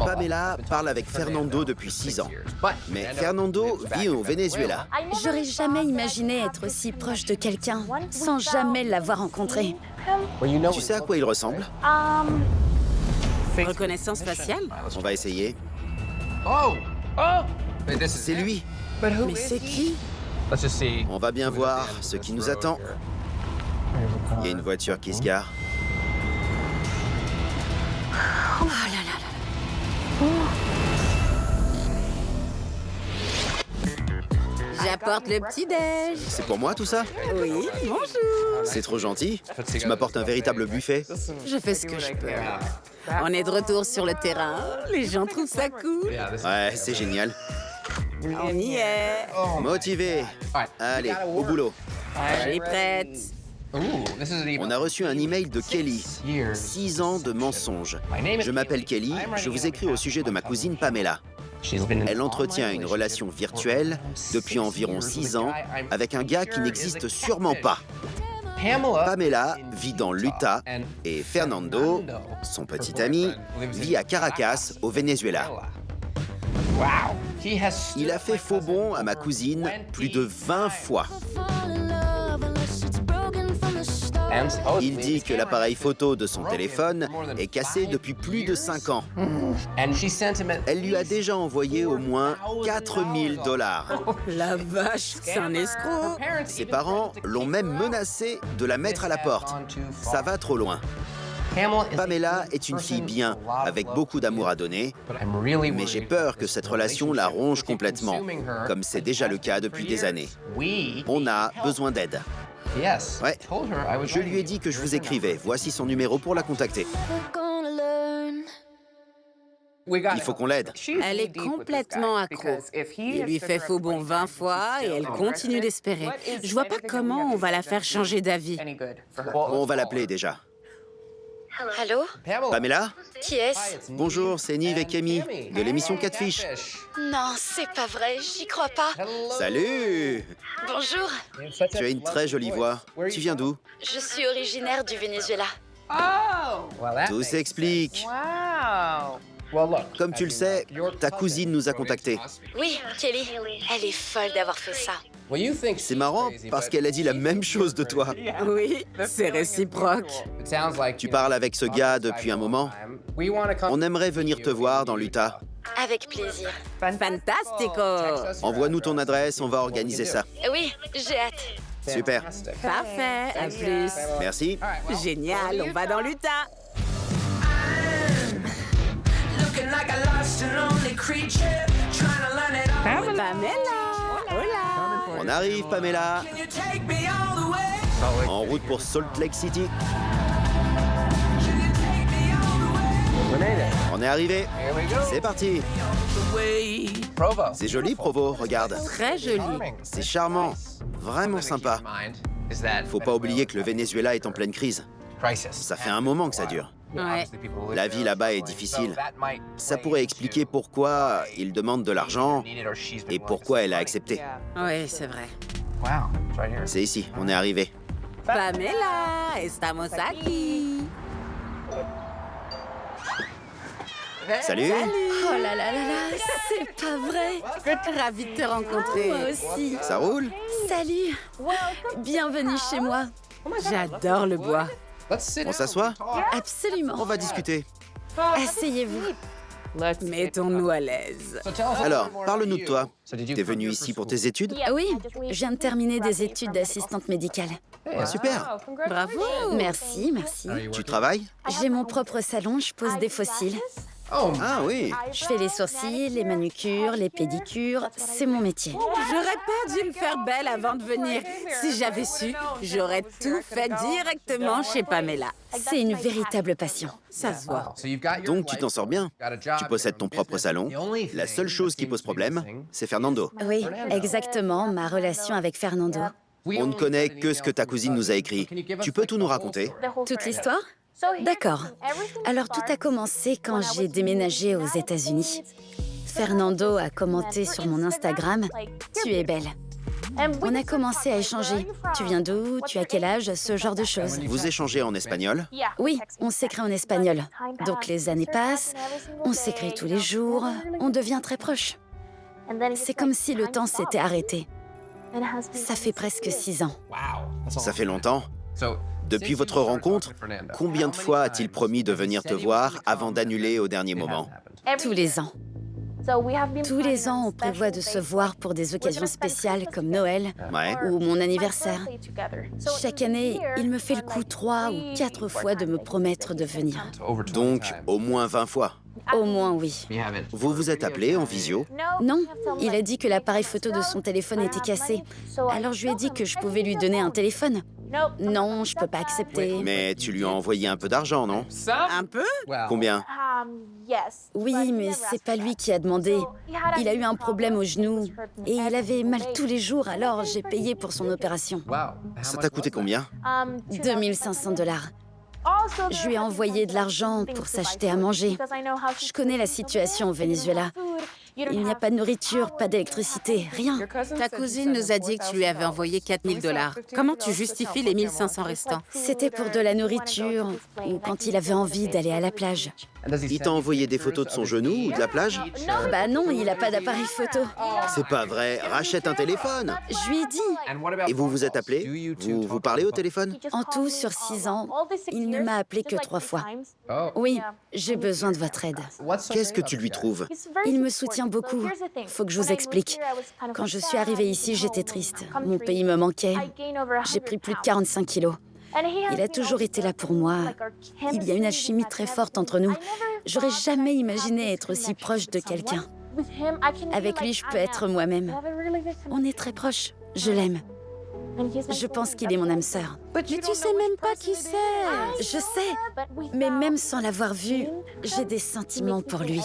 Pamela parle avec Fernando depuis 6 ans. Mais Fernando vit au Venezuela. J'aurais jamais imaginé être aussi proche de quelqu'un sans jamais l'avoir rencontré. Tu sais à quoi il ressemble? Reconnaissance faciale? On va essayer. C'est lui. Mais c'est qui? On va bien voir ce qui nous attend. Il y a une voiture qui se gare. Oh là là là. J'apporte le petit-déj. C'est pour moi tout ça? Oui, bonjour. C'est trop gentil. Tu m'apportes un véritable buffet. Je fais ce que je peux. On est de retour sur le terrain. Les gens trouvent ça cool. Ouais, c'est génial. On y est. Motivé. Allez, au boulot. J'ai prête. On a reçu un email de Kelly. 6 ans de mensonges. Je m'appelle Kelly, je vous écris au sujet de ma cousine Pamela. Elle entretient une relation virtuelle depuis environ 6 ans avec un gars qui n'existe sûrement pas. Pamela vit dans l'Utah et Fernando, son petit ami, vit à Caracas, au Venezuela. Il a fait faux bond à ma cousine plus de 20 fois. Il dit que l'appareil photo de son téléphone est cassé depuis plus de 5 ans. Elle lui a déjà envoyé au moins 4 000 $. La vache, c'est un escroc. Ses parents l'ont même menacé de la mettre à la porte. Ça va trop loin. Pamela est une fille bien, avec beaucoup d'amour à donner, mais j'ai peur que cette relation la ronge complètement, comme c'est déjà le cas depuis des années. On a besoin d'aide. Ouais, je lui ai dit que je vous écrivais. Voici son numéro pour la contacter. Il faut qu'on l'aide. Elle est complètement accro. Il lui fait faux bond 20 fois et elle continue d'espérer. Je vois pas comment on va la faire changer d'avis. On va l'appeler déjà. Allô? Pamela? Qui est-ce? Bonjour, c'est Nive et Camille, de l'émission Catfish. Non, c'est pas vrai, j'y crois pas. Salut! Bonjour, Tu as une très jolie voix. Tu viens d'où? je suis originaire du Venezuela. Tout s'explique. Comme tu le sais, ta cousine nous a contactés. Oui, Kelly, elle est folle d'avoir fait ça. C'est marrant parce qu'elle a dit la même chose de toi. Oui, c'est réciproque. Tu parles avec ce gars depuis un moment. On aimerait venir te voir dans l'Utah. Avec plaisir. Fantastico. Envoie-nous ton adresse, on va organiser ça. Oui, j'ai hâte. Super. Parfait, à plus. Merci. Génial, on va dans l'Utah. Pamela. Hola. On arrive, Pamela. En route pour Salt Lake City. On est arrivé. C'est parti. C'est joli, Provo, regarde. Très joli. C'est charmant. Vraiment sympa. Faut pas oublier que le Venezuela est en pleine crise. Ça fait un moment que ça dure. Ouais. La vie là-bas est difficile. Ça pourrait expliquer pourquoi il demande de l'argent et pourquoi elle a accepté. Oui, c'est vrai. C'est ici, on est arrivé. Pamela, estamos aquí. Salut. Oh là là là là, c'est pas vrai. Ravie de te rencontrer. Moi aussi. Ça roule? Salut. Bienvenue chez moi. J'adore le bois. On s'assoit? Absolument. On va discuter. Asseyez-vous. Mettons-nous à l'aise. Alors, parle-nous de toi. T'es venu ici pour tes études? Oui, je viens de terminer des études d'assistante médicale. Super. Bravo. Merci, merci. Tu travailles? J'ai mon propre salon, je pose des fossiles. Ah oui. Je fais les sourcils, les manucures, les pédicures. C'est mon métier. J'aurais pas dû me faire belle avant de venir. Si j'avais su, j'aurais tout fait directement chez Pamela. C'est une véritable passion. Ça se voit. Donc tu t'en sors bien. Tu possèdes ton propre salon. La seule chose qui pose problème, c'est Fernando. Oui, exactement, ma relation avec Fernando. On ne connaît que ce que ta cousine nous a écrit. Tu peux tout nous raconter? Toute l'histoire? D'accord. Alors tout a commencé quand j'ai déménagé aux États-Unis. Fernando a commenté sur mon Instagram « Tu es belle ». On a commencé à échanger. Tu viens d'où? Tu as quel âge? Ce genre de choses. Vous échangez en espagnol? Oui, on s'écrit en espagnol. Donc les années passent, on s'écrit tous les jours, on devient très proches. C'est comme si le temps s'était arrêté. Ça fait presque 6 ans. Ça fait longtemps. Depuis votre rencontre, combien de fois a-t-il promis de venir te voir avant d'annuler au dernier moment? Tous les ans. Tous les ans, on prévoit de se voir pour des occasions spéciales comme Noël Ouais. ou mon anniversaire. Chaque année, il me fait le coup 3 ou 4 fois de me promettre de venir. Donc, au moins 20 fois. Au moins, oui. Vous vous êtes appelé en visio? Non, il a dit que l'appareil photo de son téléphone était cassé. Alors je lui ai dit que je pouvais lui donner un téléphone. Non, je peux pas accepter. Mais tu lui as envoyé un peu d'argent, non? Un peu? Combien? Oui, mais c'est pas lui qui a demandé. Il a eu un problème au genou et il avait mal tous les jours, alors j'ai payé pour son opération. Ça t'a coûté combien? 2500 $. Je lui ai envoyé de l'argent pour s'acheter à manger. Je connais la situation au Venezuela. Il n'y a pas de nourriture, pas d'électricité, rien. Ta cousine nous a dit que tu lui avais envoyé 4000 $. Comment tu justifies les 1500 restants? C'était pour de la nourriture ou quand il avait envie d'aller à la plage. Il t'a envoyé des photos de son genou ou de la plage? Bah non, il a pas d'appareil photo. C'est pas vrai, rachète un téléphone! Je lui ai dit. Et vous vous êtes appelé? Vous parlez au téléphone? En tout, sur 6 ans, il ne m'a appelé que 3 fois. Oui, j'ai besoin de votre aide. Qu'est-ce que tu lui trouves? Il me soutient beaucoup. Faut que je vous explique. Quand je suis arrivée ici, j'étais triste. Mon pays me manquait. J'ai pris plus de 45 kilos. Il a toujours été là pour moi. Il y a une alchimie très forte entre nous. J'aurais jamais imaginé être aussi proche de quelqu'un. Avec lui, je peux être moi-même. On est très proches. Je l'aime. Je pense qu'il est mon âme sœur. Mais tu sais même pas qui c'est. Je sais, mais même sans l'avoir vu, j'ai des sentiments pour lui.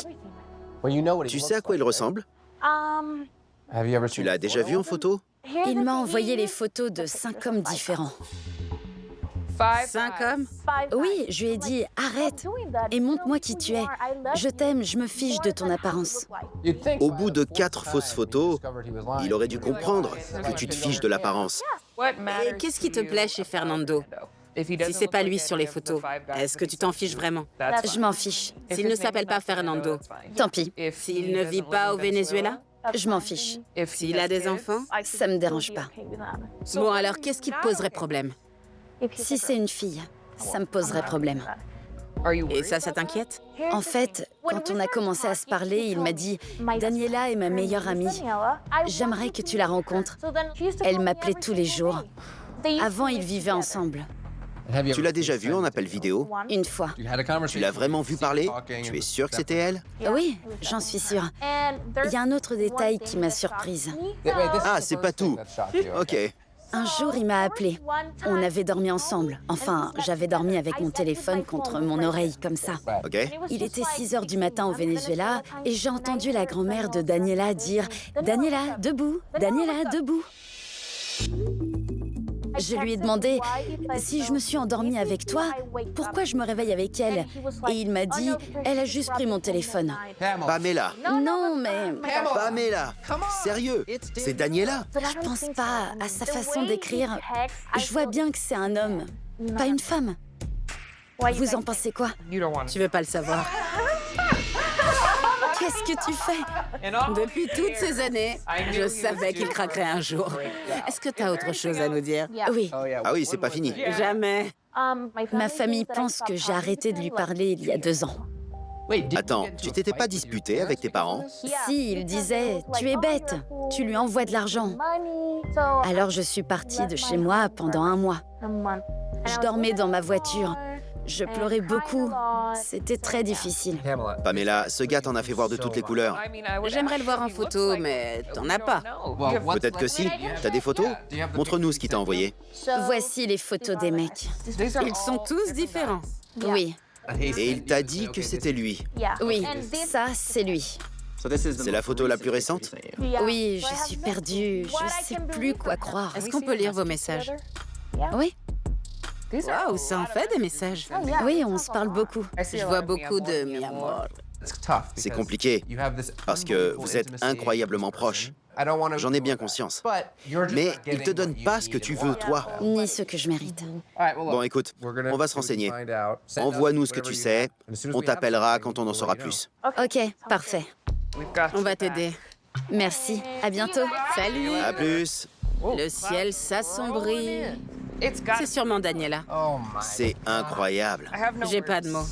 Tu sais à quoi il ressemble? Tu l'as déjà vu en photo? Il m'a envoyé les photos de 5 hommes différents. 5 hommes? Oui, je lui ai dit « Arrête et montre-moi qui tu es. Je t'aime, je me fiche de ton apparence. » Au bout de 4 fausses photos, il aurait dû comprendre que tu te fiches de l'apparence. Et qu'est-ce qui te plaît chez Fernando? Si c'est pas lui sur les photos, est-ce que tu t'en fiches vraiment? Je m'en fiche. S'il ne s'appelle pas Fernando, Tant pis, s'il ne vit pas au Venezuela, je m'en fiche. s'il a des enfants, Ça me dérange pas. bon alors qu'est-ce qui te poserait problème? Si c'est une fille, ça me poserait problème. Et ça t'inquiète? En fait, quand on a commencé à se parler, il m'a dit « Daniela est ma meilleure amie. J'aimerais que tu la rencontres. » Elle m'appelait tous les jours. Avant, ils vivaient ensemble. Tu l'as déjà vu en appel vidéo? Une fois. Tu l'as vraiment vu parler? Tu es sûr que c'était elle? Oui, j'en suis sûre. Il y a un autre détail qui m'a surprise. Ah, c'est pas tout. Ok. Un jour, il m'a appelée. On avait dormi ensemble. Enfin, j'avais dormi avec mon téléphone contre mon oreille, comme ça. Ok. Il était 6 heures du matin au Venezuela et j'ai entendu la grand-mère de Daniela dire « Daniela, debout! Daniela, debout !» Je lui ai demandé « Si je me suis endormie avec toi, pourquoi je me réveille avec elle ?» Et il m'a dit « Elle a juste pris mon téléphone. » Pamela. Non, mais Pamela. Sérieux? C'est Daniela? je pense pas à sa façon d'écrire. Je vois bien que c'est un homme, pas une femme. Vous en pensez quoi? Tu veux pas le savoir. Qu'est-ce que tu fais? Depuis toutes ces années, je savais qu'il craquerait un jour. Est-ce que t'as autre chose à nous dire? Oui, Ah oui, c'est pas fini. Jamais. ma famille pense que j'ai arrêté de lui parler il y a 2 ans. Attends, tu t'étais pas disputé avec tes parents? Si, il disait « Tu es bête, tu lui envoies de l'argent. » Alors je suis partie de chez moi pendant 1 mois. Je dormais dans ma voiture. Je pleurais beaucoup. C'était très difficile. Pamela, ce gars t'en a fait voir de toutes les couleurs. J'aimerais le voir en photo, mais t'en as pas. Peut-être que si. T'as des photos? Montre-nous ce qu'il t'a envoyé. Voici les photos des mecs. Ils sont tous différents. Oui, Et il t'a dit que c'était lui. oui, ça, c'est lui. C'est la photo la plus récente? Oui, je suis perdue. Je sais plus quoi croire. Est-ce qu'on peut lire vos messages? Oui, Waouh, ça en fait des messages. oui, on se parle beaucoup. Je vois beaucoup de mi amor. C'est compliqué, parce que vous êtes incroyablement proches. J'en ai bien conscience. Mais ils te donnent pas ce que tu veux, toi. Ni ce que je mérite. Bon, écoute, on va se renseigner. Envoie-nous ce que tu sais. On t'appellera quand on en saura plus. Ok, parfait. On va t'aider. Merci. À bientôt. Salut. À plus. Le ciel s'assombrit. C'est sûrement Daniela. C'est incroyable. J'ai pas de mots.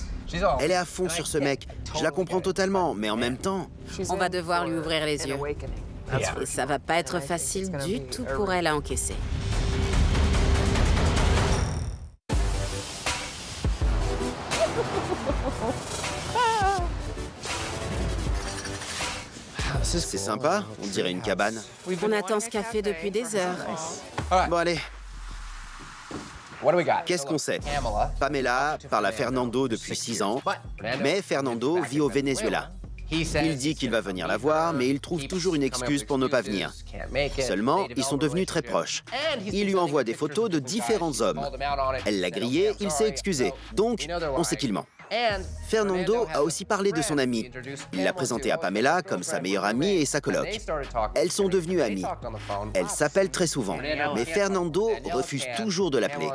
Elle est à fond sur ce mec. Je la comprends totalement, mais en même temps... On va devoir lui ouvrir les yeux. Et ça va pas être facile du tout pour elle à encaisser. C'est sympa, on dirait une cabane. On attend ce café depuis des heures. Bon, allez. Qu'est-ce qu'on sait? Pamela parle à Fernando depuis 6 ans, mais Fernando vit au Venezuela. Il dit qu'il va venir la voir, mais il trouve toujours une excuse pour ne pas venir. Seulement, ils sont devenus très proches. Il lui envoie des photos de différents hommes. Elle l'a grillé, il s'est excusé. Donc, on sait qu'il ment. Fernando a aussi parlé de son ami. Il l'a présenté à Pamela comme sa meilleure amie et sa coloc. Elles sont devenues amies. Elles s'appellent très souvent, mais Fernando refuse toujours de l'appeler.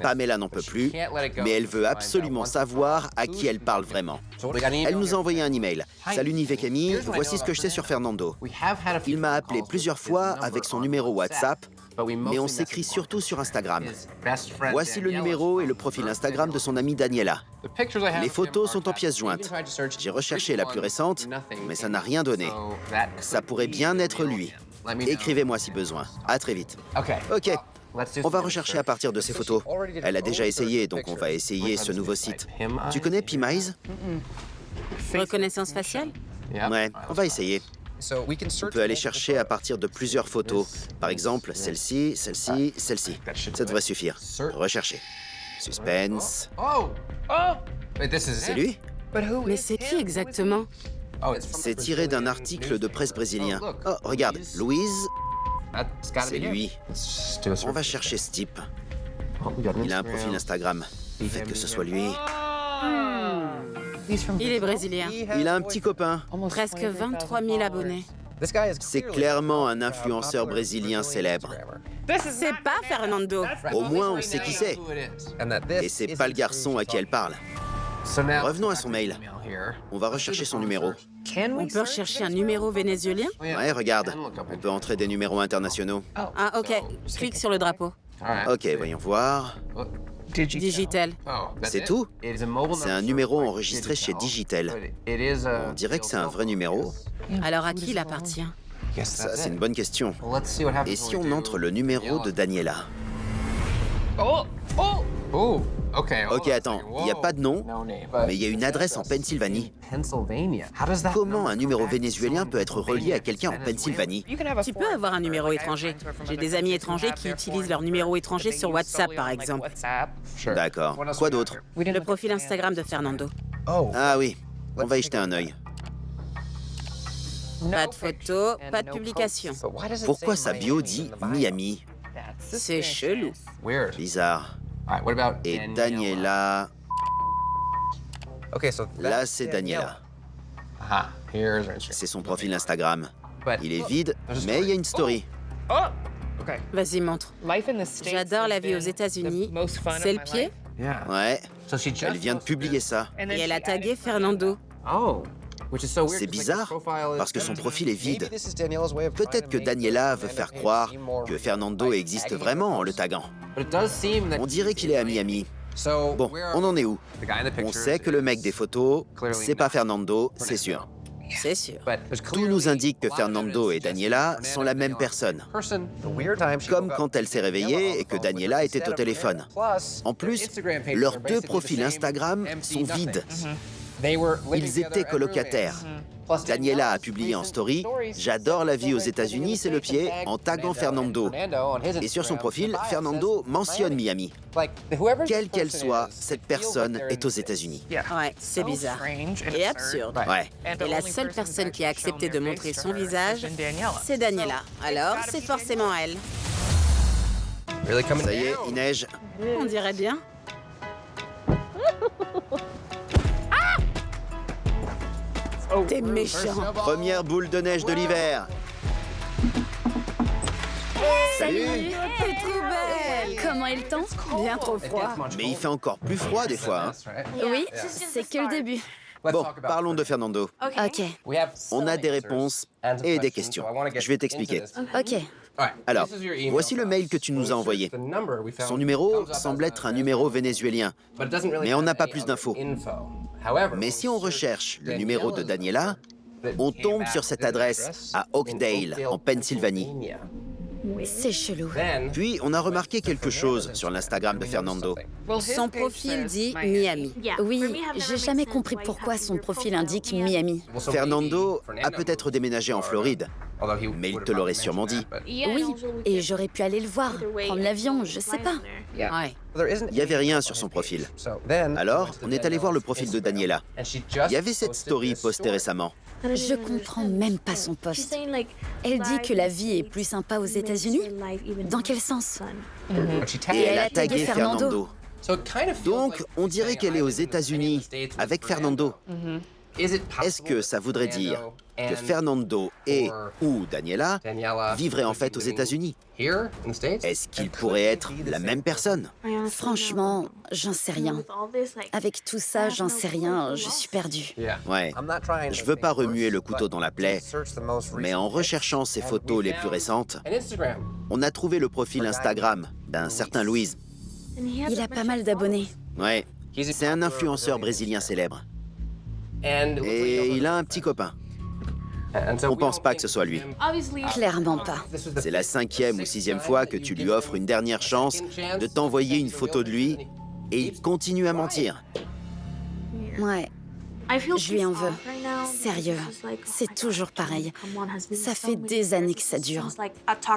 Pamela n'en peut plus, mais elle veut absolument savoir à qui elle parle vraiment. Elle nous a envoyé un email. « Salut Nivekami, voici ce que je sais sur Fernando. Il m'a appelé plusieurs fois avec son numéro WhatsApp, mais on s'écrit surtout sur Instagram. Voici le numéro et le profil Instagram de son amie Daniela. Les photos sont en pièces jointes. J'ai recherché la plus récente, mais ça n'a rien donné. Ça pourrait bien être lui. Écrivez-moi si besoin. À très vite. Ok. On va rechercher à partir de ces photos. Elle a déjà essayé, donc on va essayer ce nouveau site. Tu connais Pimize? Reconnaissance faciale? Ouais, on va essayer. On peut aller chercher à partir de plusieurs photos. Par exemple, celle-ci, celle-ci, celle-ci. Ça devrait suffire. Rechercher. Suspense. C'est lui? Mais c'est qui exactement? C'est tiré d'un article de presse brésilien. Oh, regarde, Louise. C'est lui. On va chercher ce type. Il a un profil Instagram. Faites que ce soit lui. Il est brésilien. Il a un petit copain. Presque 23 000 abonnés. C'est clairement un influenceur brésilien célèbre. C'est pas Fernando. Au moins, on sait qui c'est. Et c'est pas le garçon à qui elle parle. Revenons à son mail. On va rechercher son numéro. On peut rechercher un numéro vénézuélien? Ouais, regarde. On peut entrer des numéros internationaux. Ah, ok. Clique sur le drapeau. Ok, voyons voir. Digital. C'est tout? C'est un numéro enregistré chez Digitel. On dirait que c'est un vrai numéro. Alors à qui il appartient? Ça, c'est une bonne question. Et si on entre le numéro de Daniela? Ok, attends, il n'y a pas de nom, mais il y a une adresse en Pennsylvanie. Comment un numéro vénézuélien peut être relié à quelqu'un en Pennsylvanie? Tu peux avoir un numéro étranger. J'ai des amis étrangers qui utilisent leur numéro étranger sur WhatsApp, par exemple. D'accord. Quoi d'autre? Le profil Instagram de Fernando. Ah oui, on va y jeter un œil. Pas de photos, pas de publication. Pourquoi sa bio dit Miami? C'est chelou. Bizarre. Et Daniela... Là, c'est Daniela. C'est son profil Instagram. Il est vide, mais il y a une story. Vas-y, montre. J'adore la vie aux États-Unis. C'est le pied? Ouais, elle vient de publier ça. Et elle a tagué Fernando. C'est bizarre, parce que son profil est vide. Peut-être que Daniela veut faire croire que Fernando existe vraiment en le taguant. On dirait qu'il est à Miami. Bon, on en est où? On sait que le mec des photos, c'est pas Fernando, c'est sûr. C'est sûr. Tout nous indique que Fernando et Daniela sont la même personne. Comme quand elle s'est réveillée et que Daniela était au téléphone. En plus, leurs deux profils Instagram sont vides. Ils étaient colocataires. Daniela a publié en story « J'adore la vie aux États-Unis, c'est le pied » en taguant Fernando. Et sur son profil, Fernando mentionne Miami. Quelle qu'elle soit, cette personne est aux États-Unis. Ouais, c'est bizarre. Et absurde. Ouais. Et la seule personne qui a accepté de montrer son visage, c'est Daniela. Alors, c'est forcément elle. Ça y est, il neige. On dirait bien. T'es méchant. Première boule de neige de l'hiver. Salut. T'es trop belle. Comment est le temps? Bien trop froid. Mais il fait encore plus froid des fois. Oui, c'est que le début. Bon, parlons de Fernando. Ok, On a des réponses et des questions. Je vais t'expliquer. ok. Alors, voici le mail que tu nous as envoyé. Son numéro semble être un numéro vénézuélien, mais on n'a pas plus d'infos. Mais si on recherche le numéro de Daniela, on tombe sur cette adresse à Oakdale, en Pennsylvanie. C'est chelou. Puis, on a remarqué quelque chose sur l'Instagram de Fernando. Son profil dit Miami. Oui, j'ai jamais compris pourquoi son profil indique Miami. Fernando a peut-être déménagé en Floride, mais il te l'aurait sûrement dit. Oui, et j'aurais pu aller le voir, prendre l'avion, je sais pas. Ouais. Il n'y avait rien sur son profil. Alors, on est allé voir le profil de Daniela. Il y avait cette story postée récemment. Je comprends même pas son post. Elle dit que la vie est plus sympa aux États-Unis. Dans quel sens? Et elle a tagué Fernando. Donc, on dirait qu'elle est aux États-Unis avec Fernando. Est-ce que ça voudrait dire que Fernando et ou Daniela vivraient en fait aux États-Unis? Est-ce qu'ils pourraient être la même personne? Franchement, j'en sais rien. Avec tout ça, j'en sais rien, je suis perdue. Ouais, je veux pas remuer le couteau dans la plaie, mais en recherchant ses photos les plus récentes, on a trouvé le profil Instagram d'un certain Louise. Il a pas mal d'abonnés. Ouais, c'est un influenceur brésilien célèbre. Et il a un petit copain. On pense pas que ce soit lui. Clairement pas. C'est la 5e ou 6e fois que tu lui offres une dernière chance de t'envoyer une photo de lui et il continue à mentir. Ouais, je lui en veux. Sérieux, c'est toujours pareil. Ça fait des années que ça dure.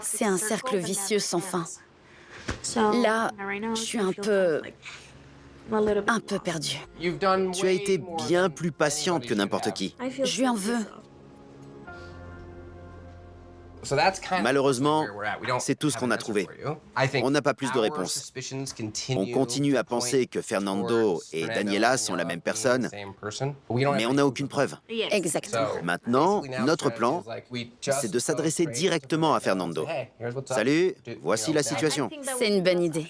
C'est un cercle vicieux sans fin. Là, je suis un peu perdue. Tu as été bien plus patiente que n'importe qui. Je lui en veux. Malheureusement, c'est tout ce qu'on a trouvé. On n'a pas plus de réponses. On continue à penser que Fernando et Daniela sont la même personne, mais on n'a aucune preuve. Exactement. Maintenant, notre plan, c'est de s'adresser directement à Fernando. Salut, voici la situation. C'est une bonne idée.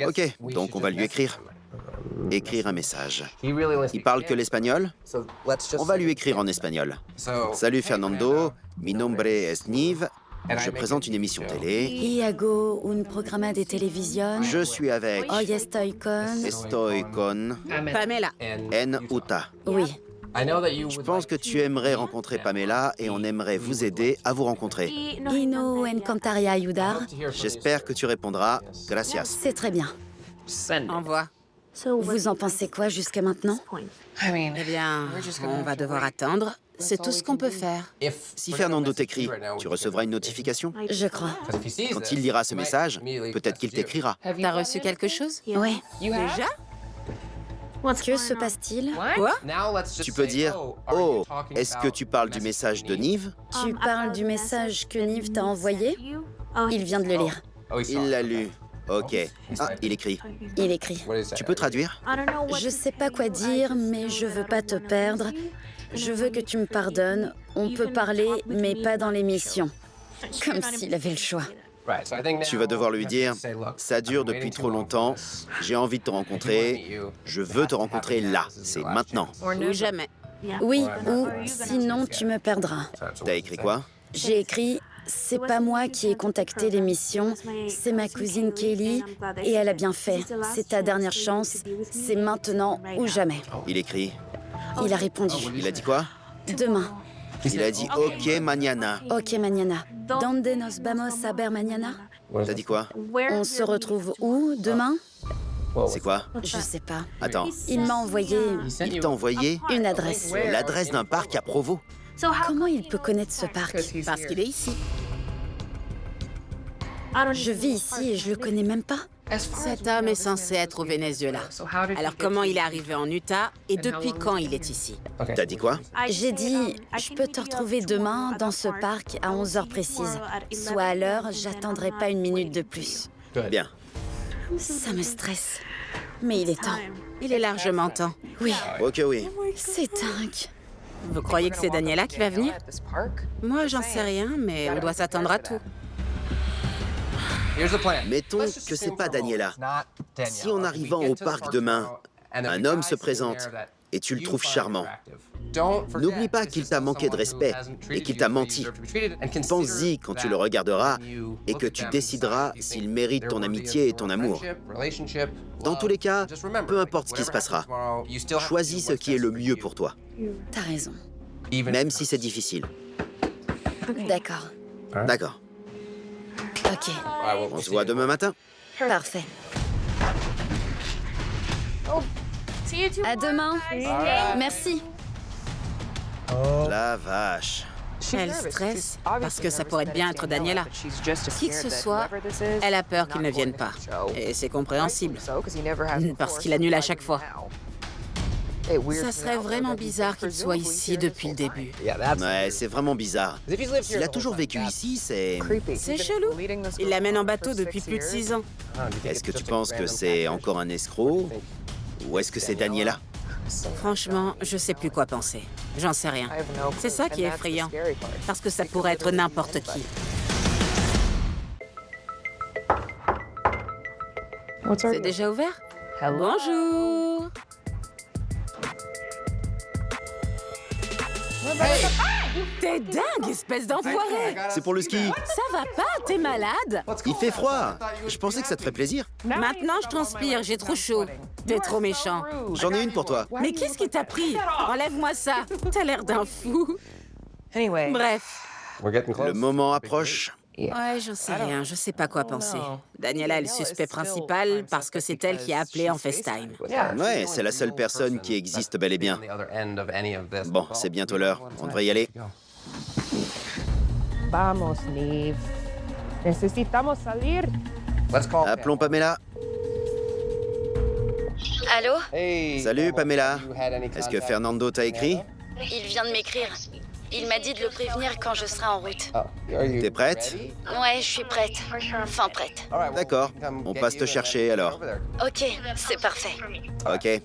Ok, donc on va lui écrire. Écrire un message. Il parle que l'espagnol? On va lui écrire en espagnol. Salut Fernando, mi nombre es Nive. Je présente une émission télé. Y hago un programa de televisión. Je suis avec Hoy estoy con... Pamela. En Uta. Oui. Je pense que tu aimerais rencontrer Pamela et on aimerait vous aider à vous rencontrer. Y no encantaría ayudar. J'espère que tu répondras gracias. C'est très bien. Envoie. Vous en pensez quoi jusqu'à maintenant? Eh bien, on va devoir attendre. C'est tout ce qu'on peut faire. Si Fernando t'écrit, tu recevras une notification. Je crois. Quand il lira ce message, peut-être qu'il t'écrira. T'as reçu quelque chose? Ouais. Déjà? Que se passe-t-il? Quoi? Tu peux dire « Oh, est-ce que tu parles du message de Nive ?» Tu parles du message que Nive t'a envoyé? Il vient de le lire. Il l'a lu. Ok. Ah, il écrit. Il écrit. Tu peux traduire? Je sais pas quoi dire, mais je veux pas te perdre. Je veux que tu me pardonnes. On peut parler, mais pas dans l'émission. Comme s'il avait le choix. Tu vas devoir lui dire « Ça dure depuis trop longtemps. J'ai envie de te rencontrer. Je veux te rencontrer là. C'est maintenant. Ou jamais. Oui, ou sinon tu me perdras. » T'as écrit quoi? J'ai écrit « C'est pas moi qui ai contacté l'émission, c'est ma cousine Kelly, et elle a bien fait. C'est ta dernière chance, c'est maintenant ou jamais. » Il écrit. Il a répondu Il a dit quoi? « Demain. Il a dit « Ok, mañana Ok, mañana. Donde nos vamos a ver mañana? » T'as dit quoi? On se retrouve où demain? C'est quoi? Je sais pas. Attends, Il m'a envoyé il t'a envoyé une adresse. l'adresse d'un parc à Provo. Comment il peut connaître ce parc? Parce qu'il est ici. Je vis ici et je le connais même pas. Cet homme est censé être au Venezuela. Alors comment il est arrivé en Utah et depuis quand il est ici? T'as dit quoi? J'ai dit, je peux te retrouver demain dans ce parc à 11h précises. Soit à l'heure, j'attendrai pas une minute de plus. Bien. Ça me stresse. Mais il est temps. Il est largement temps. Oui, Ok, oui. c'est dingue. Vous croyez que c'est Daniela qui va venir? Moi, j'en sais rien, mais on doit s'attendre à tout. Mettons que c'est pas Daniela. Si en arrivant au parc demain, un homme se présente et tu le trouves charmant, n'oublie pas qu'il t'a manqué de respect et qu'il t'a menti. Pense-y quand tu le regarderas et que tu décideras s'il mérite ton amitié et ton amour. Dans tous les cas, peu importe ce qui se passera, choisis ce qui est le mieux pour toi, T'as raison. même si c'est difficile. D'accord. D'accord. Ok. On se voit demain matin. Parfait. À demain. Merci. La vache. Elle stresse parce que ça pourrait bien être Daniela. Qui que ce soit, elle a peur qu'il ne vienne pas. Et c'est compréhensible, parce qu'il annule à chaque fois. Ça serait vraiment bizarre qu'il soit ici depuis le début. Ouais, c'est vraiment bizarre. S'il a toujours vécu ici, c'est... C'est chelou. Il l'amène en bateau depuis plus de 6 ans. Est-ce que tu penses que c'est encore un escroc? Ou est-ce que c'est Daniela? Franchement, je sais plus quoi penser. J'en sais rien. C'est ça qui est effrayant, parce que ça pourrait être n'importe qui. C'est déjà ouvert? Bonjour! T'es dingue, espèce d'enfoiré! C'est pour le ski. Ça va pas, t'es malade? Il fait froid. Je pensais que ça te ferait plaisir. Maintenant, je transpire, j'ai trop chaud. T'es trop méchant. J'en ai une pour toi. Mais qu'est-ce qui t'a pris? Enlève-moi ça. T'as l'air d'un fou. Bref. Le moment approche. Ouais, j'en sais rien, je sais pas quoi penser. Daniela est le suspect principal parce que c'est elle qui a appelé en FaceTime. Ouais, c'est la seule personne qui existe bel et bien. Bon, c'est bientôt l'heure. On devrait y aller. Vamos, Neve. Necesitamos salir. Appelons Pamela. Allô? Salut Pamela. Est-ce que Fernando t'a écrit? Il vient de m'écrire. Il m'a dit de le prévenir quand je serai en route. T'es prête? Ouais, je suis prête. Enfin prête. D'accord. On passe te chercher alors. Ok, c'est parfait. Ok.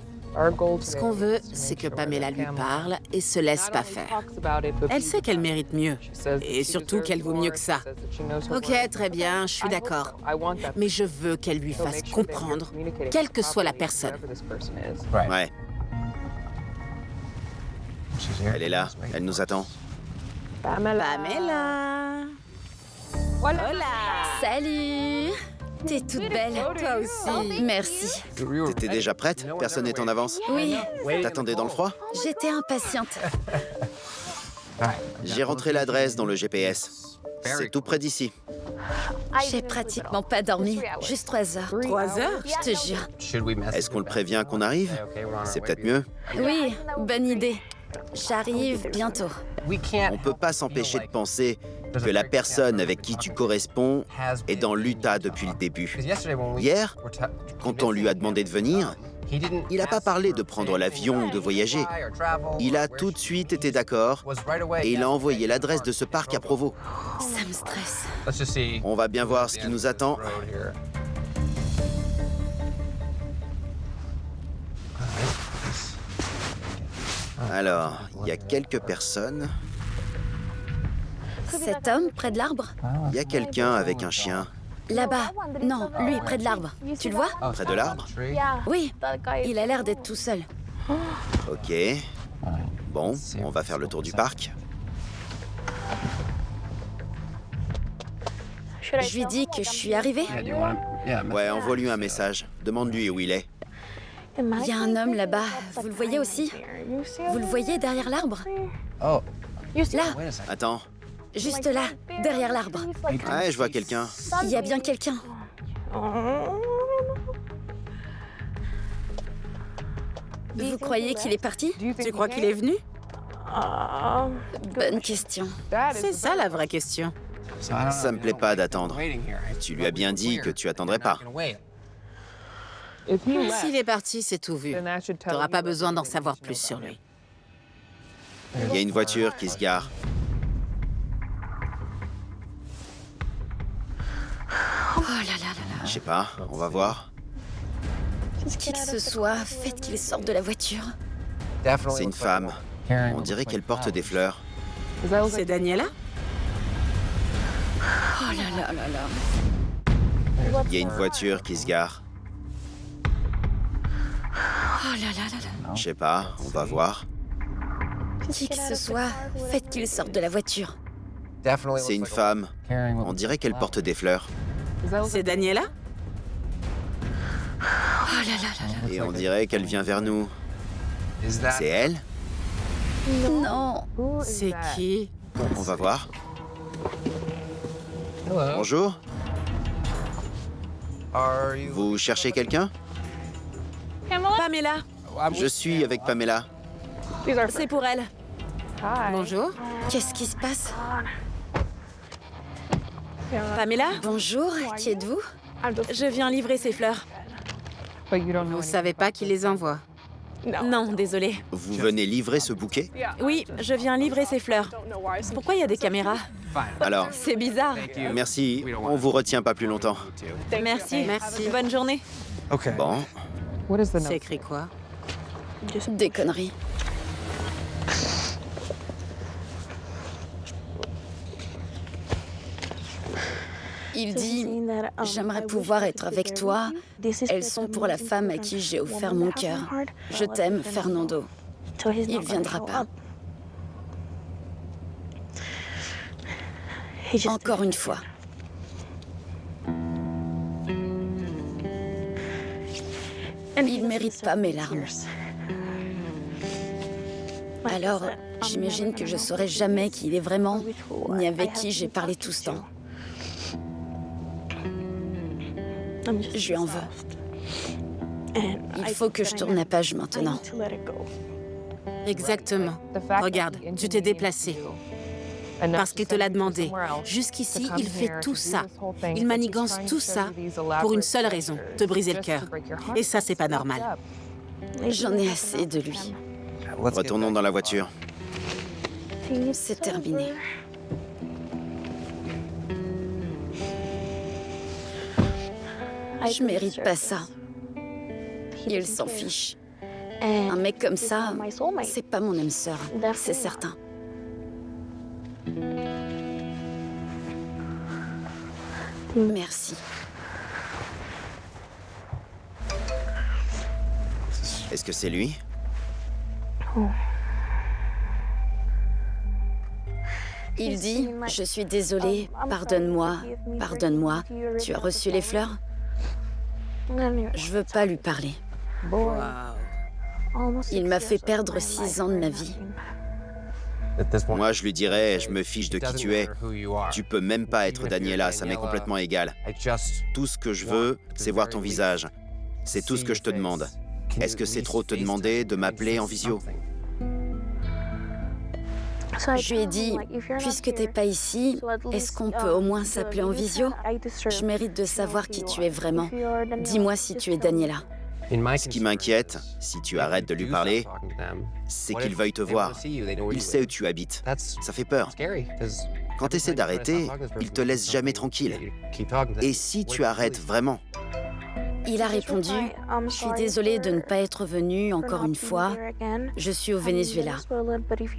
Ce qu'on veut, c'est que Pamela lui parle et se laisse pas faire. Elle sait qu'elle mérite mieux. Et surtout qu'elle vaut mieux que ça. Ok, très bien, je suis d'accord. Mais je veux qu'elle lui fasse comprendre, quelle que soit la personne. Ouais. Elle est là. Elle nous attend. Pamela! Hola! Salut! T'es toute belle. Toi aussi. Merci. T'étais déjà prête? Personne n'est en avance? Oui, T'attendais dans le froid? j'étais impatiente. J'ai rentré l'adresse dans le GPS. C'est tout près d'ici. J'ai pratiquement pas dormi. Juste 3 heures. 3 heures? Je te jure. Est-ce qu'on le prévient qu'on arrive? C'est peut-être mieux. Oui, bonne idée. J'arrive bientôt. On peut pas s'empêcher de penser que la personne avec qui tu corresponds est dans l'Utah depuis le début. Hier, quand on lui a demandé de venir, il n'a pas parlé de prendre l'avion ou de voyager. Il a tout de suite été d'accord et il a envoyé l'adresse de ce parc à Provo. Ça me stresse. On va bien voir ce qui nous attend. Alors, il y a quelques personnes. Cet homme près de l'arbre? Il y a quelqu'un avec un chien. Là-bas. Non, lui, près de l'arbre. Tu le vois? Près de l'arbre? Oui, il a l'air d'être tout seul. Ok. Bon, on va faire le tour du parc. Je lui dis que je suis arrivée. Ouais, envoie-lui un message. Demande-lui où il est. Il y a un homme là-bas. Vous le voyez aussi? Vous le voyez derrière l'arbre? Là, Attends. juste là, derrière l'arbre. Ouais, je vois quelqu'un. Il y a bien quelqu'un. Vous croyez qu'il est parti? Tu crois qu'il est venu? Bonne question. C'est ça la vraie question. Ça me plaît pas d'attendre. Tu lui as bien dit que tu attendrais pas. S'il est parti, c'est tout vu. T'auras pas besoin d'en savoir plus sur lui. Il y a une voiture qui se gare. Oh là là là là. Je sais pas, on va voir. Qui que ce soit, faites qu'il sorte de la voiture. C'est une femme. On dirait qu'elle porte des fleurs. C'est Daniela? Oh là là là là. Il y a une voiture qui se gare. Oh là là là là. Je sais pas, on va voir. Qui que ce soit, faites qu'il sorte de la voiture. C'est une femme. On dirait qu'elle porte des fleurs. C'est Daniela? Oh là là là là. Et on dirait qu'elle vient vers nous. C'est elle? Non. C'est qui? On va voir. Bonjour. Vous cherchez quelqu'un? Pamela. Je suis avec Pamela. C'est pour elle. Bonjour. Qu'est-ce qui se passe? Pamela? Bonjour, qui êtes-vous? Je viens livrer ces fleurs. Vous savez pas qui les envoie? Non, désolé. Vous venez livrer ce bouquet? Oui, je viens livrer ces fleurs. Pourquoi il y a des caméras? Alors, C'est bizarre. merci, on vous retient pas plus longtemps. Merci. Merci. Bonne journée. Bon, C'est écrit quoi? Des conneries. Il dit « J'aimerais pouvoir être avec toi. Elles sont pour la femme à qui j'ai offert mon cœur. Je t'aime, Fernando. » Il viendra pas. Encore une fois. Il mérite pas mes larmes. Alors, j'imagine que je saurai jamais qui il est vraiment, ni avec qui j'ai parlé tout ce temps. Je lui en veux. Il faut que je tourne la page maintenant. Exactement. Regarde, tu t'es déplacé. Parce qu'il te l'a demandé. Jusqu'ici, il fait tout ça. Il manigance tout ça pour une seule raison, te briser le cœur. Et ça, c'est pas normal. J'en ai assez de lui. retournons dans la voiture. C'est terminé. Je mérite pas ça. Il s'en fiche. Un mec comme ça, c'est pas mon âme sœur, c'est certain. Merci. Est-ce que c'est lui? Il dit « Je suis désolé, pardonne-moi, pardonne-moi. Tu as reçu les fleurs ?» Je veux pas lui parler. Il m'a fait perdre 6 ans de ma vie. Moi, je lui dirais, je me fiche de qui tu es. Tu peux même pas être Daniela, ça m'est complètement égal. Tout ce que je veux, c'est voir ton visage. C'est tout ce que je te demande. Est-ce que c'est trop te demander de m'appeler en visio? Je lui ai dit, puisque t'es pas ici, est-ce qu'on peut au moins s'appeler en visio? Je mérite de savoir qui tu es vraiment. Dis-moi si tu es Daniela. Ce qui m'inquiète, si tu arrêtes de lui parler, c'est qu'il veuille te voir. Il sait où tu habites. Ça fait peur. Quand tu essaies d'arrêter, il te laisse jamais tranquille. Et si tu arrêtes vraiment? Il a répondu, « Je suis désolée de ne pas être venu encore une fois. Je suis au Venezuela.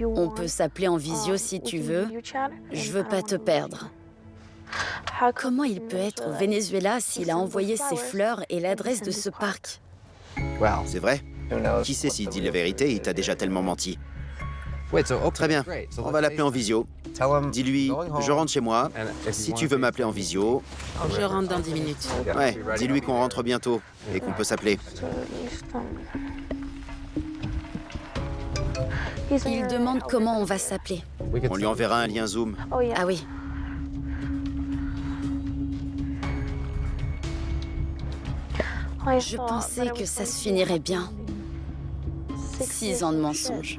On peut s'appeler en visio si tu veux. Je veux pas te perdre. » Comment il peut être au Venezuela s'il a envoyé ses fleurs et l'adresse de ce parc? C'est vrai? Qui sait s'il dit la vérité, il t'a déjà tellement menti. Très bien, on va l'appeler en visio. Dis-lui, je rentre chez moi. Si tu veux m'appeler en visio... Je rentre dans 10 minutes. Ouais, dis-lui qu'on rentre bientôt et qu'on peut s'appeler. Il demande comment on va s'appeler. On lui enverra un lien Zoom. Ah oui. Je pensais que ça se finirait bien. 6 ans de mensonges.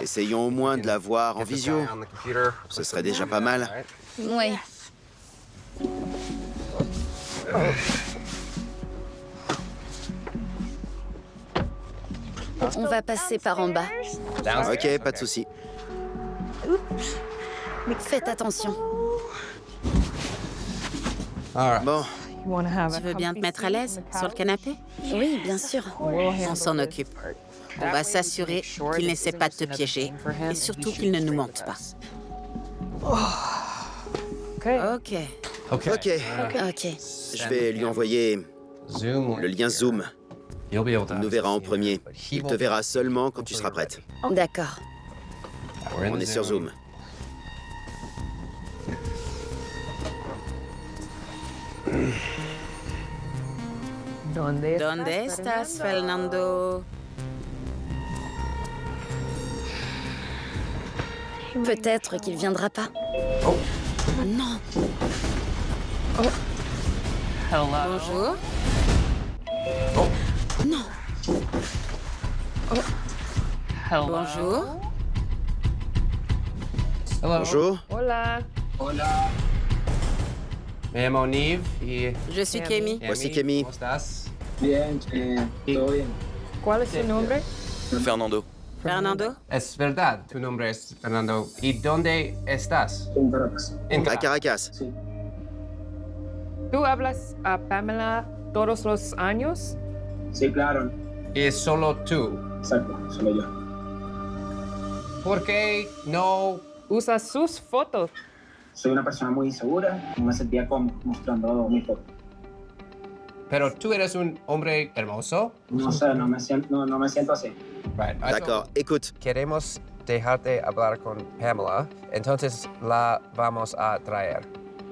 Essayons au moins de la voir en visio. Ce serait déjà pas mal. Oui. On va passer par en bas. Ok, pas de souci. Faites attention. Bon, Tu veux bien te mettre à l'aise sur le canapé? Oui, bien sûr. On s'en occupe. On va s'assurer qu'il n'essaie pas de te piéger et surtout qu'il ne nous mente pas. Ok. Ok, Ok. je vais lui envoyer le lien Zoom. Il nous verra en premier. Il te verra seulement quand tu seras prête. D'accord. On est sur Zoom. ¿Dónde estás, Fernando? Peut-être qu'il viendra pas. Non. Bonjour. Non. Bonjour. Bonjour. Hola. Me llamo Nive y... Je suis Kemi. Voici Kemi. ¿Cómo estás? Bien, todo bien. ¿Cuál es su nombre? Fernando. Fernando? Es verdad, tu nombre es Fernando. ¿Y dónde estás? En Caracas. En À Caracas. Sí, ¿Tú hablas a Pamela todos los años? sí, claro. ¿Y solo tú? Exacto, solo yo. ¿Por qué no? Usa sus fotos. Soy una persona muy insegura, no me sentía cómodo mostrando mi foto. Pero tú eres un hombre hermoso. No sé, no me siento así. Right. D'accord, écoute. Queremos dejarte hablar con Pamela, entonces la vamos a traer.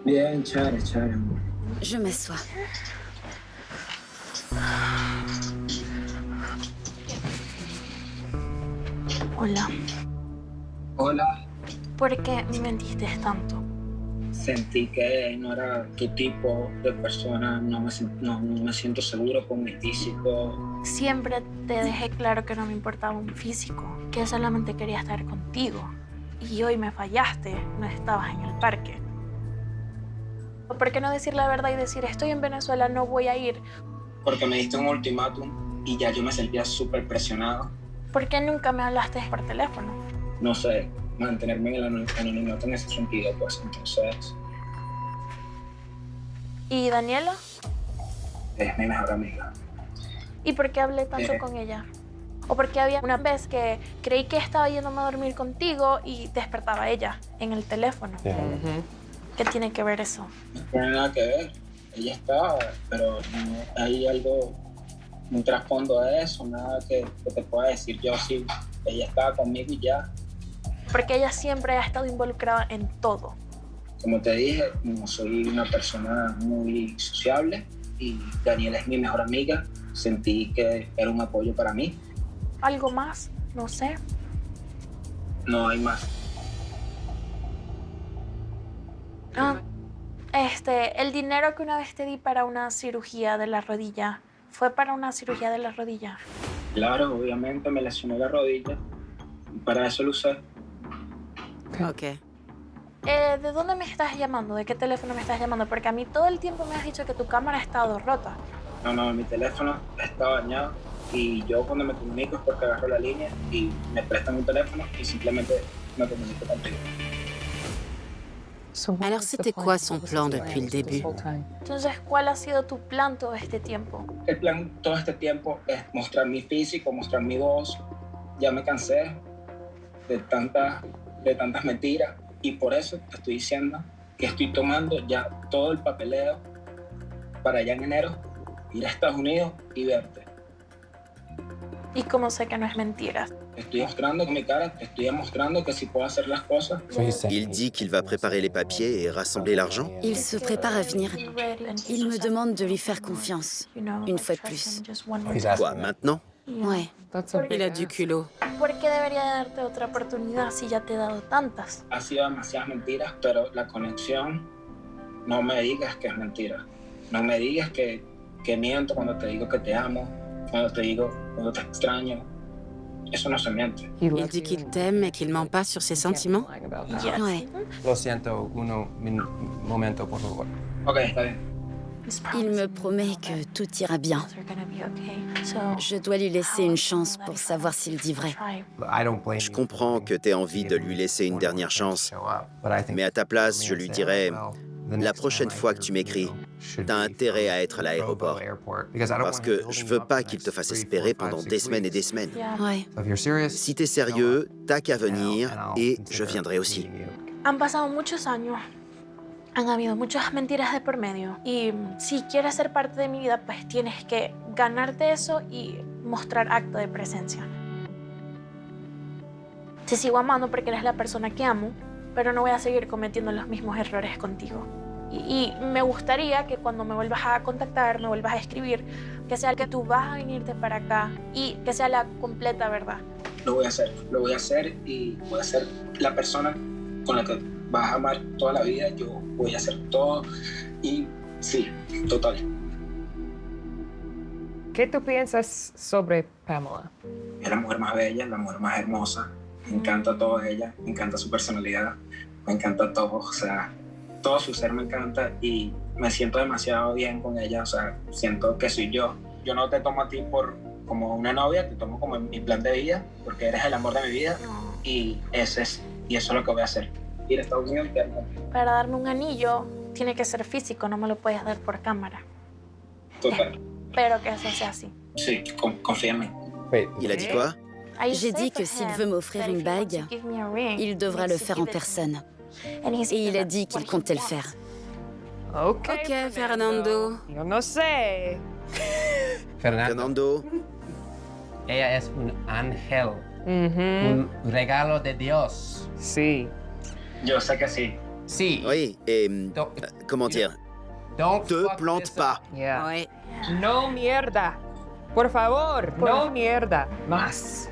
Bien, chévere, amor. Je m'assois. Hola. Hola. ¿Por qué me mentiste tanto? Sentí que no era tu tipo de persona, no me siento seguro con mi físico. Siempre te dejé claro que no me importaba un físico, que solamente quería estar contigo. Y hoy me fallaste, no estabas en el parque. ¿Por qué no decir la verdad y decir, estoy en Venezuela, no voy a ir? Porque me diste un ultimátum y ya yo me sentía súper presionado. ¿Por qué nunca me hablaste por teléfono? No sé, mantenerme en el anonimato en ese sentido, pues entonces ¿Y Daniela? es mi mejor amiga. ¿Y por qué hablé tanto con ella? ¿O porque había una vez que creí que estaba yéndome a dormir contigo y despertaba ella en el teléfono? ¿Qué tiene que ver eso? No tiene nada que ver. Ella está, pero no hay algo, un trasfondo de eso, nada que te pueda decir yo sí. Ella estaba conmigo y ya. Porque ella siempre ha estado involucrada en todo. Como te dije, no soy una persona muy sociable y Daniela es mi mejor amiga. Sentí que era un apoyo para mí. ¿Algo más? No sé. No hay más. El dinero que una vez te di para una cirugía de la rodilla, ¿fue para una cirugía de la rodilla? Claro, obviamente me lesioné la rodilla. Para eso lo usé. Ok. ¿De dónde me estás llamando? ¿De qué teléfono me estás llamando? Porque a mí todo el tiempo me has dicho que tu cámara ha estado rota. No, mi teléfono está dañado y yo cuando me comunico es porque agarro la línea y me prestan un teléfono y simplemente me comunico contigo. Alors, c'était quoi son plan depuis le début? Entonces, ¿cuál ha sido tu plan todo este tiempo? El plan todo este tiempo es mostrar mi físico, mostrar mi voz. Ya me cansé de tantas mentiras y por eso te estoy diciendo que estoy tomando ya todo el papeleo para allá en enero ir a Estados Unidos y verte. ¿Y cómo sé que no es mentira? Te estoy mostrando con mi cara, te estoy demostrando que si puedo hacer las cosas. Il dit qu'il va préparer les papiers et rassembler l'argent. Il se prépare à venir. Il me demande de lui faire confiance. Une fois de plus. Quoi, maintenant? Ouais. Il a du culot. ¿Por qué debería darte otra oportunidad si ya te he dado tantas? Ha sido demasiadas mentiras, pero la conexión, no me digas que es mentira. No me digas que miento cuando te digo que te amo, cuando te extraño. Eso no se miente. Il dit qu'il t'aime mais qu'il ment pas sur ses sentiments? Ouais. Lo siento, un momento, por favor. Ok, está bien. Il me promet que tout ira bien. Je dois lui laisser une chance pour savoir s'il dit vrai. I don't blame Je you. comprends que t'aies envie de lui laisser une dernière chance, Show up, but I think mais à ta place, je lui dirais La prochaine fois que tu m'écris, t'as intérêt à être à l'aéroport. Parce que je veux pas qu'il te fasse espérer pendant des semaines et des semaines. Ouais. Si t'es sérieux, t'as qu'à venir et je viendrai aussi. Han pasado muchos años. Han habido muchas mentiras de por medio. Y si quieres ser parte de mi vida, pues tienes que ganarte eso y mostrar acto de presencia. Te sigo amando porque eres la persona que amo, pero no voy a seguir cometiendo los mismos errores contigo. Y me gustaría que cuando me vuelvas a contactar, me vuelvas a escribir, que sea que tú vas a venirte para acá y que sea la completa verdad. Lo voy a hacer y voy a ser la persona con la que vas a amar toda la vida. Yo voy a hacer todo y sí, total. ¿Qué tú piensas sobre Pamela? Es la mujer más bella, la mujer más hermosa. Me encanta todo de ella, me encanta su personalidad, me encanta todo, o sea, todo su ser me encanta y me siento demasiado bien con ella, o sea, siento que soy yo. Yo no te tomo a ti como una novia, te tomo como mi plan de vida, porque eres el amor de mi vida y eso es lo que voy a hacer. Ir a Estados Unidos y quedarme contigo. Para darme un anillo tiene que ser físico, no me lo puedes dar por cámara. Total. Espero que eso sea así. Sí, confía en mí. Il a dit quoi? J'ai dit que s'il veut m'offrir une bague, il devra le faire en personne. Et il a dit qu'il comptait le faire. Ok, Fernando. yo no sé. Fernando, Ella es un ángel, Ujú. un regalo de Dios. Sí. Yo sé que sí. Sí. oui, comment dire? Don't Te fuck plante this pas. up. Yeah. Ouais. No mierda. Por favor, no mierda. Más.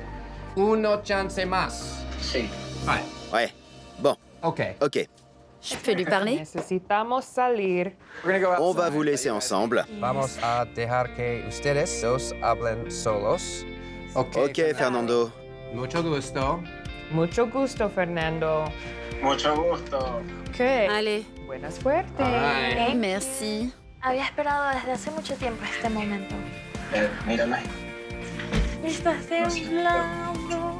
Uno chance más. Sí. Vale. Ouais, bon, Ok. ok. Je peux lui parler? Necesitamos salir. On va vous laisser ensemble. Vamos a dejar que ustedes dos hablen solos. Ok, Fernando. Mucho gusto. Mucho gusto, Fernando. Mucho gusto. Ok. Allez. Buena suerte. Bye. Merci. Había esperado desde hace mucho tiempo este momento. Mírala ahí. Estás temblando.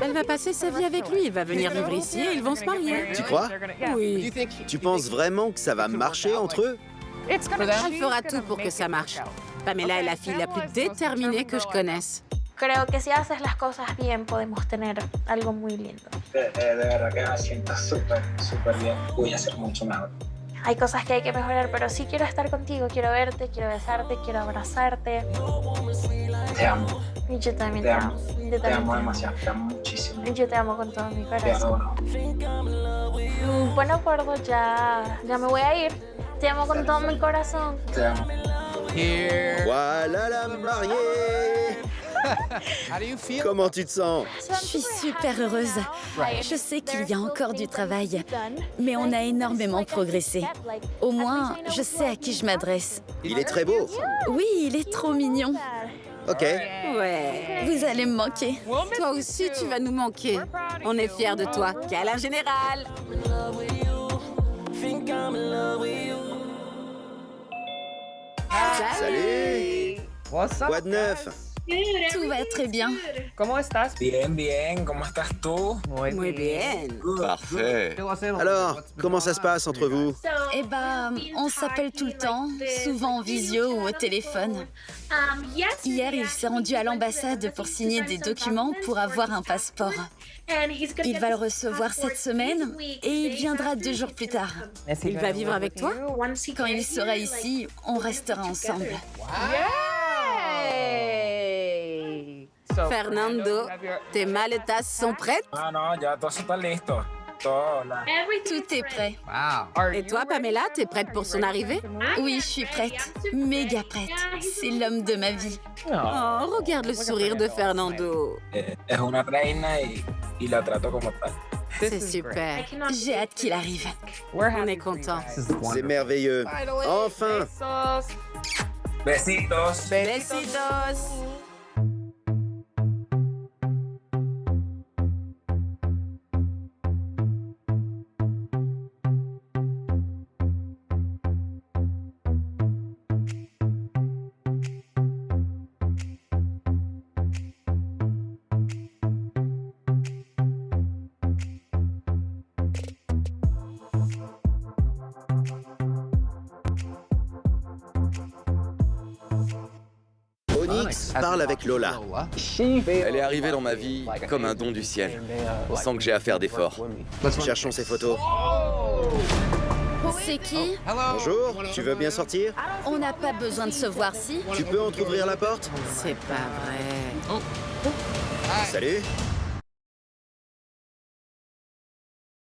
Elle va passer sa vie avec lui. Il va venir vivre ici et ils vont se marier. Tu crois? Oui. Tu penses vraiment que ça va marcher entre eux? Elle fera tout pour que ça marche. Pamela est la fille la plus déterminée que je connaisse. Creo que si haces las cosas bien podemos tener algo muy lindo. De verdad que me siento súper, súper bien. Voy a hacer mucho mejor. Hay cosas que hay que mejorar, pero sí quiero estar contigo, quiero verte, quiero besarte, quiero abrazarte. Te amo. Y yo también Te te amo. amo. Yo Te también amo demasiado. Te amo muchísimo. Yo te amo con todo mi Te corazón. adoro. Buen acuerdo, ya me voy a ir. Te amo con todo mi corazón. Te amo. Here. Voilà la mariée! How do you feel? Comment tu te sens? Je suis super heureuse. Je sais qu'il y a encore du travail, mais on a énormément progressé. Au moins, je sais à qui je m'adresse. Il est très beau. Oui, il est trop mignon. Ok. Ouais. Vous allez me manquer. Toi aussi, tu vas nous manquer. On est fiers de toi. Câlin général. Salut! What's up, Quoi de neuf? Tout va très bien. ¿Cómo estás? Bien, bien. ¿Cómo estás tú? Muy bien. Parfait. Alors, comment ça se passe entre vous? Eh ben, on s'appelle tout le temps, souvent en visio ou au téléphone. Hier, il s'est rendu à l'ambassade pour signer des documents pour avoir un passeport. Il va le recevoir cette semaine et il viendra 2 jours plus tard. Il va vivre avec toi? Quand il sera ici, on restera ensemble. Yay! So, Fernando, tes maletas sont prêtes? Ah, no, ya todo está listo. Todo. Tout est prêt. Wow. Et toi, Pamela, t'es prête pour son arrivée? Oui, je suis prête. Méga prête. C'est l'homme de ma vie. Oh, regarde le sourire de Fernando. Es una reina y la trato como tal. C'est super. J'ai hâte qu'il arrive. On est content. C'est merveilleux. Enfin! Besitos. Besitos. Onyx parle avec Lola. Elle est arrivée dans ma vie comme un don du ciel, sans que j'ai à faire d'efforts. Cherchons ces photos. C'est qui? Bonjour, tu veux bien sortir? On n'a pas besoin de se voir si. Tu peux entrouvrir la porte? C'est pas vrai. Salut.